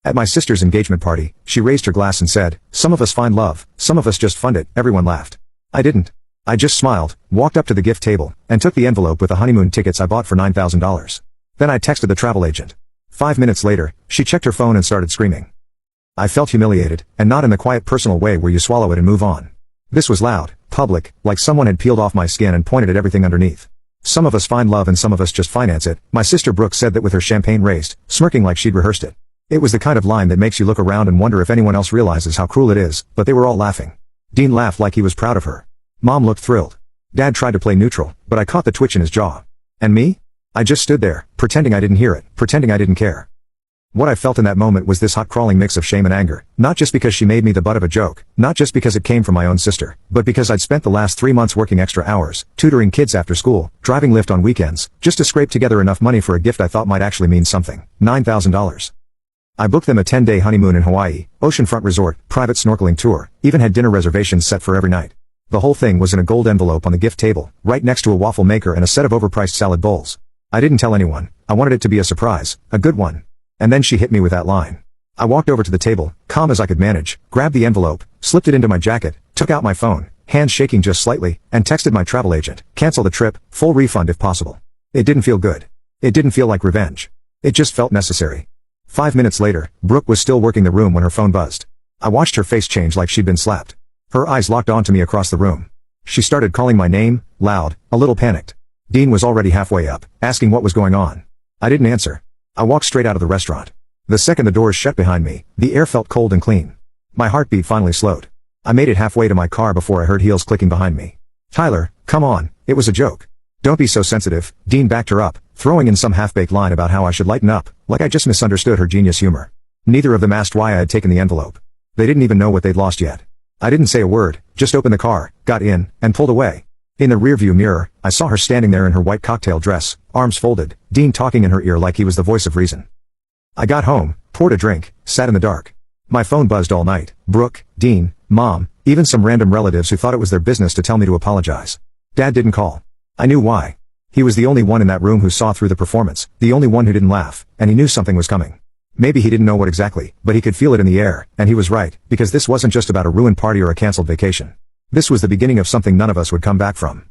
At my sister's engagement party, she raised her glass and said, "Some of us find love, some of us just fund it." Everyone laughed. I didn't. I just smiled, walked up to the gift table, and took the envelope with the honeymoon tickets I bought for $9,000. Then I texted the travel agent. 5 minutes later, she checked her phone and started screaming. I felt humiliated, and not in the quiet personal way where you swallow it and move on. This was loud, public, like someone had peeled off my skin and pointed at everything underneath. Some of us find love and some of us just finance it. My sister Brooke said that with her champagne raised, smirking like she'd rehearsed it. It was the kind of line that makes you look around and wonder if anyone else realizes how cruel it is, but they were all laughing. Dean laughed like he was proud of her. Mom looked thrilled. Dad tried to play neutral, but I caught the twitch in his jaw. And me? I just stood there, pretending I didn't hear it, pretending I didn't care. What I felt in that moment was this hot crawling mix of shame and anger, not just because she made me the butt of a joke, not just because it came from my own sister, but because I'd spent the last 3 months working extra hours, tutoring kids after school, driving Lyft on weekends, just to scrape together enough money for a gift I thought might actually mean something. $9,000. I booked them a 10-day honeymoon in Hawaii, oceanfront resort, private snorkeling tour, even had dinner reservations set for every night. The whole thing was in a gold envelope on the gift table, right next to a waffle maker and a set of overpriced salad bowls. I didn't tell anyone. I wanted it to be a surprise, a good one. And then she hit me with that line. I walked over to the table, calm as I could manage, grabbed the envelope, slipped it into my jacket, took out my phone, hands shaking just slightly, and texted my travel agent, "Cancel the trip, full refund if possible." It didn't feel good. It didn't feel like revenge. It just felt necessary. 5 minutes later, Brooke was still working the room when her phone buzzed. I watched her face change like she'd been slapped. Her eyes locked onto me across the room. She started calling my name, loud, a little panicked. Dean was already halfway up, asking what was going on. I didn't answer. I walked straight out of the restaurant. The second the doors shut behind me, the air felt cold and clean. My heartbeat finally slowed. I made it halfway to my car before I heard heels clicking behind me. "Tyler, come on, it was a joke. Don't be so sensitive." Dean backed her up, throwing in some half-baked line about how I should lighten up, like I just misunderstood her genius humor. Neither of them asked why I had taken the envelope. They didn't even know what they'd lost yet. I didn't say a word, just opened the car, got in, and pulled away. In the rearview mirror, I saw her standing there in her white cocktail dress, arms folded, Dean talking in her ear like he was the voice of reason. I got home, poured a drink, sat in the dark. My phone buzzed all night. Brooke, Dean, Mom, even some random relatives who thought it was their business to tell me to apologize. Dad didn't call. I knew why. He was the only one in that room who saw through the performance, the only one who didn't laugh, and he knew something was coming. Maybe he didn't know what exactly, but he could feel it in the air, and he was right, because this wasn't just about a ruined party or a canceled vacation. This was the beginning of something none of us would come back from.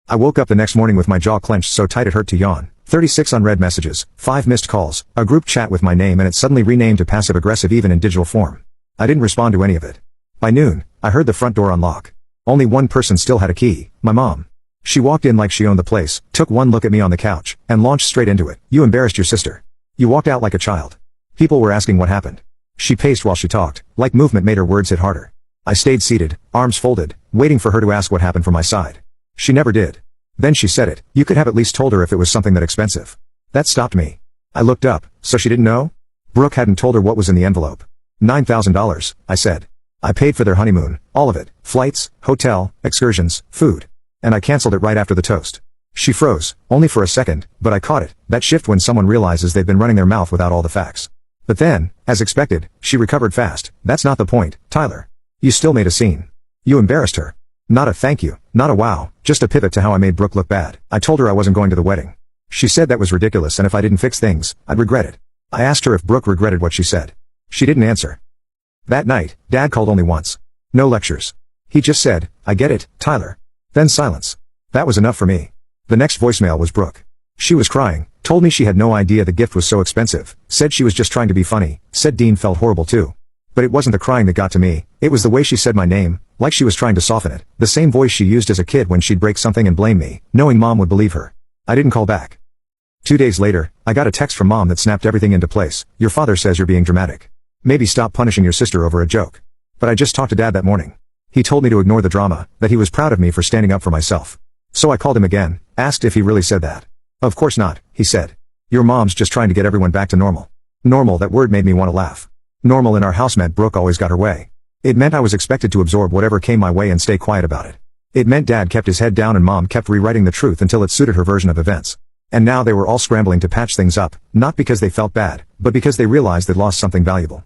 I woke up the next morning with my jaw clenched so tight it hurt to yawn. 36 unread messages, 5 missed calls, a group chat with my name and it suddenly renamed to passive-aggressive even in digital form. I didn't respond to any of it. By noon, I heard the front door unlock. Only one person still had a key, my mom. She walked in like she owned the place, took one look at me on the couch, and launched straight into it. "You embarrassed your sister. You walked out like a child." People were asking what happened. She paced while she talked, like movement made her words hit harder. I stayed seated, arms folded, waiting for her to ask what happened from my side. She never did. Then she said it. "You could have at least told her if it was something that expensive." That stopped me. I looked up. So she didn't know? Brooke hadn't told her what was in the envelope. $9,000, I said. I paid for their honeymoon, all of it, flights, hotel, excursions, food. And I canceled it right after the toast. She froze, only for a second, but I caught it, that shift when someone realizes they've been running their mouth without all the facts. But then, as expected, she recovered fast. "That's not the point, Tyler. You still made a scene. You embarrassed her. Not a thank you, not a wow, just a pivot to how I made Brooke look bad. I told her I wasn't going to the wedding. She said that was ridiculous and if I didn't fix things, I'd regret it. I asked her if Brooke regretted what she said. She didn't answer. That night, Dad called only once. No lectures. He just said, "I get it, Tyler." Then silence. That was enough for me. The next voicemail was Brooke. She was crying, told me she had no idea the gift was so expensive, said she was just trying to be funny, said Dean felt horrible too. But it wasn't the crying that got to me, it was the way she said my name, like she was trying to soften it, the same voice she used as a kid when she'd break something and blame me, knowing Mom would believe her. I didn't call back. 2 days later, I got a text from Mom that snapped everything into place. "Your father says you're being dramatic. Maybe stop punishing your sister over a joke." But I just talked to Dad that morning. He told me to ignore the drama, that he was proud of me for standing up for myself. So I called him again, asked if he really said that. "Of course not," he said. "Your mom's just trying to get everyone back to normal." Normal, that word made me want to laugh. Normal in our house meant Brooke always got her way. It meant I was expected to absorb whatever came my way and stay quiet about it. It meant Dad kept his head down and Mom kept rewriting the truth until it suited her version of events. And now they were all scrambling to patch things up, not because they felt bad, but because they realized they'd lost something valuable.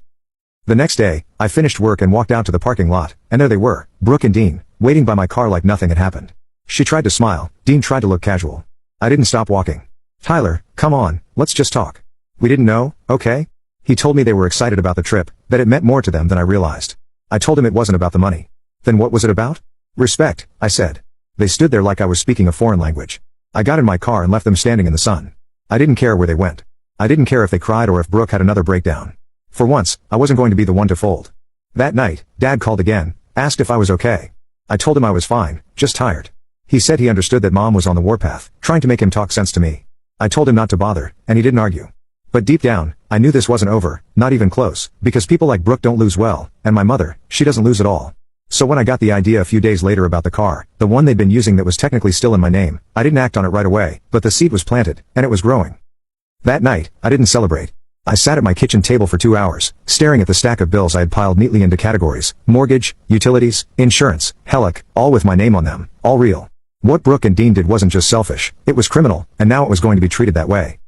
The next day, I finished work and walked out to the parking lot, and there they were, Brooke and Dean, waiting by my car like nothing had happened. She tried to smile, Dean tried to look casual. I didn't stop walking. "Tyler, come on, let's just talk. We didn't know, okay?" He told me they were excited about the trip, that it meant more to them than I realized. I told him it wasn't about the money. Then what was it about? Respect, I said. They stood there like I was speaking a foreign language. I got in my car and left them standing in the sun. I didn't care where they went. I didn't care if they cried or if Brooke had another breakdown. For once, I wasn't going to be the one to fold. That night, Dad called again, asked if I was okay. I told him I was fine, just tired. He said he understood that Mom was on the warpath, trying to make him talk sense to me. I told him not to bother, and he didn't argue. But deep down, I knew this wasn't over, not even close, because people like Brooke don't lose well, and my mother, she doesn't lose at all. So when I got the idea a few days later about the car, the one they'd been using that was technically still in my name, I didn't act on it right away, but the seed was planted, and it was growing. That night, I didn't celebrate. I sat at my kitchen table for 2 hours, staring at the stack of bills I had piled neatly into categories: mortgage, utilities, insurance, heck, all with my name on them, all real. What Brooke and Dean did wasn't just selfish, it was criminal, and now it was going to be treated that way.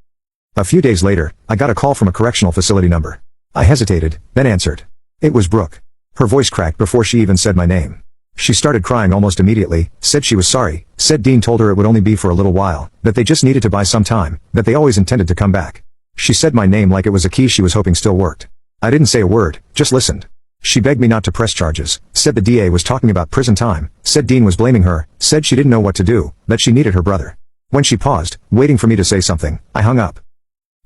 A few days later, I got a call from a correctional facility number. I hesitated, then answered. It was Brooke. Her voice cracked before she even said my name. She started crying almost immediately, said she was sorry, said Dean told her it would only be for a little while, that they just needed to buy some time, that they always intended to come back. She said my name like it was a key she was hoping still worked. I didn't say a word, just listened. She begged me not to press charges, said the DA was talking about prison time, said Dean was blaming her, said she didn't know what to do, that she needed her brother. When she paused, waiting for me to say something, I hung up.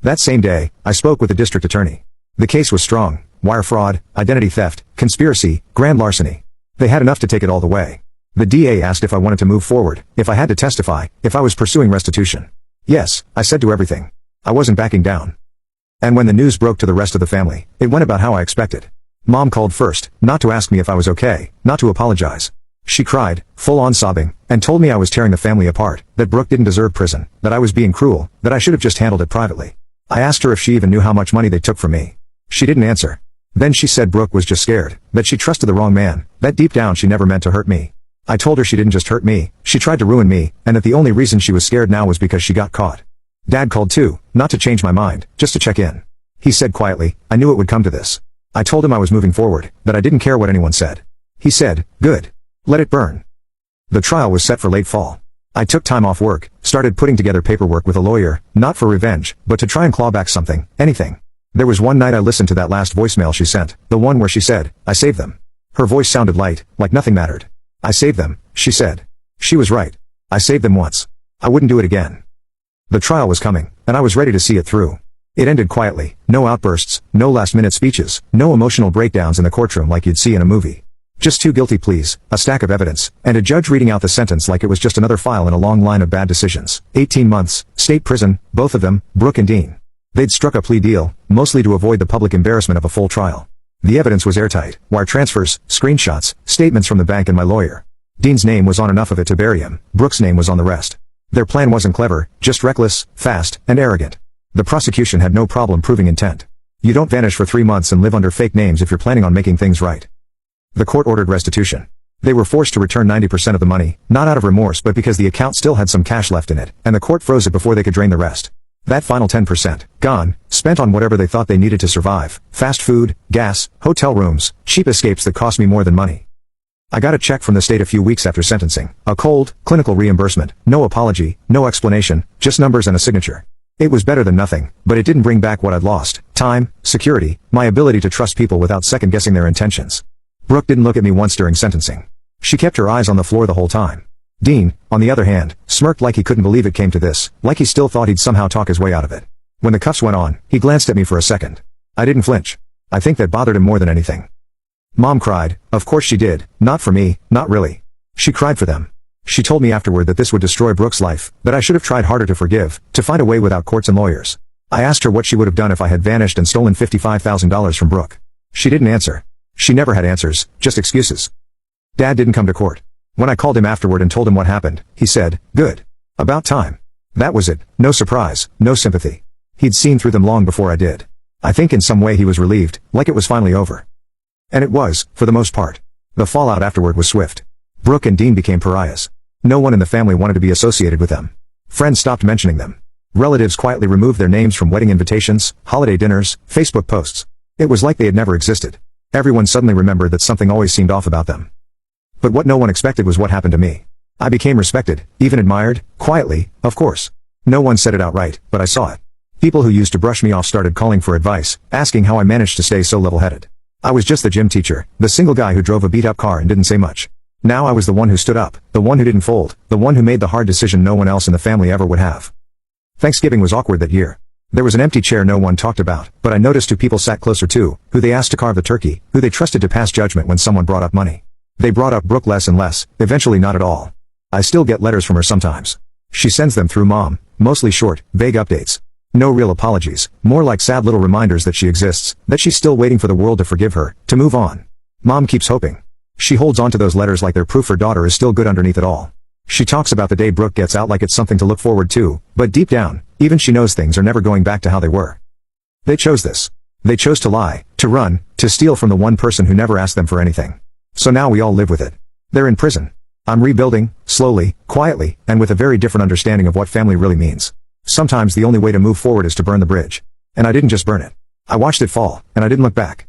That same day, I spoke with the district attorney. The case was strong: wire fraud, identity theft, conspiracy, grand larceny. They had enough to take it all the way. The DA asked if I wanted to move forward, if I had to testify, if I was pursuing restitution. Yes, I said to everything. I wasn't backing down. And when the news broke to the rest of the family, it went about how I expected. Mom called first, not to ask me if I was okay, not to apologize. She cried, full-on sobbing, and told me I was tearing the family apart, that Brooke didn't deserve prison, that I was being cruel, that I should have just handled it privately. I asked her if she even knew how much money they took from me. She didn't answer. Then she said Brooke was just scared, that she trusted the wrong man, that deep down she never meant to hurt me. I told her she didn't just hurt me, she tried to ruin me, and that the only reason she was scared now was because she got caught. Dad called too, not to change my mind, just to check in. He said quietly, I knew it would come to this. I told him I was moving forward, that I didn't care what anyone said. He said, good. Let it burn. The trial was set for late fall. I took time off work, started putting together paperwork with a lawyer, not for revenge, but to try and claw back something, anything. There was one night I listened to that last voicemail she sent, the one where she said, I saved them. Her voice sounded light, like nothing mattered. I saved them, she said. She was right. I saved them once. I wouldn't do it again. The trial was coming, and I was ready to see it through. It ended quietly, no outbursts, no last-minute speeches, no emotional breakdowns in the courtroom like you'd see in a movie. Just 2 guilty pleas, a stack of evidence, and a judge reading out the sentence like it was just another file in a long line of bad decisions. 18 months, state prison, both of them, Brooke and Dean. They'd struck a plea deal, mostly to avoid the public embarrassment of a full trial. The evidence was airtight: wire transfers, screenshots, statements from the bank and my lawyer. Dean's name was on enough of it to bury him, Brooke's name was on the rest. Their plan wasn't clever, just reckless, fast, and arrogant. The prosecution had no problem proving intent. You don't vanish for 3 months and live under fake names if you're planning on making things right. The court ordered restitution. They were forced to return 90% of the money, not out of remorse but because the account still had some cash left in it, and the court froze it before they could drain the rest. That final 10%, gone, spent on whatever they thought they needed to survive: fast food, gas, hotel rooms, cheap escapes that cost me more than money. I got a check from the state a few weeks after sentencing, a cold, clinical reimbursement, no apology, no explanation, just numbers and a signature. It was better than nothing, but it didn't bring back what I'd lost: time, security, my ability to trust people without second-guessing their intentions. Brooke didn't look at me once during sentencing. She kept her eyes on the floor the whole time. Dean, on the other hand, smirked like he couldn't believe it came to this, like he still thought he'd somehow talk his way out of it. When the cuffs went on, he glanced at me for a second. I didn't flinch. I think that bothered him more than anything. Mom cried. Of course she did, not for me, not really. She cried for them. She told me afterward that this would destroy Brooke's life, that I should have tried harder to forgive, to find a way without courts and lawyers. I asked her what she would have done if I had vanished and stolen $55,000 from Brooke. She didn't answer. She never had answers, just excuses. Dad didn't come to court. When I called him afterward and told him what happened, he said, good. About time. That was it, no surprise, no sympathy. He'd seen through them long before I did. I think in some way he was relieved, like it was finally over. And it was, for the most part. The fallout afterward was swift. Brooke and Dean became pariahs. No one in the family wanted to be associated with them. Friends stopped mentioning them. Relatives quietly removed their names from wedding invitations, holiday dinners, Facebook posts. It was like they had never existed. Everyone suddenly remembered that something always seemed off about them. But what no one expected was what happened to me. I became respected, even admired, quietly, of course. No one said it outright, but I saw it. People who used to brush me off started calling for advice, asking how I managed to stay so level-headed. I was just the gym teacher, the single guy who drove a beat-up car and didn't say much. Now I was the one who stood up, the one who didn't fold, the one who made the hard decision no one else in the family ever would have. Thanksgiving was awkward that year. There was an empty chair no one talked about, but I noticed who people sat closer to, who they asked to carve the turkey, who they trusted to pass judgment when someone brought up money. They brought up Brooke less and less, eventually not at all. I still get letters from her sometimes. She sends them through Mom, mostly short, vague updates. No real apologies, more like sad little reminders that she exists, that she's still waiting for the world to forgive her, to move on. Mom keeps hoping. She holds onto those letters like they're proof her daughter is still good underneath it all. She talks about the day Brooke gets out like it's something to look forward to, but deep down, even she knows things are never going back to how they were. They chose this. They chose to lie, to run, to steal from the one person who never asked them for anything. So now we all live with it. They're in prison. I'm rebuilding, slowly, quietly, and with a very different understanding of what family really means. Sometimes the only way to move forward is to burn the bridge. And I didn't just burn it. I watched it fall, and I didn't look back.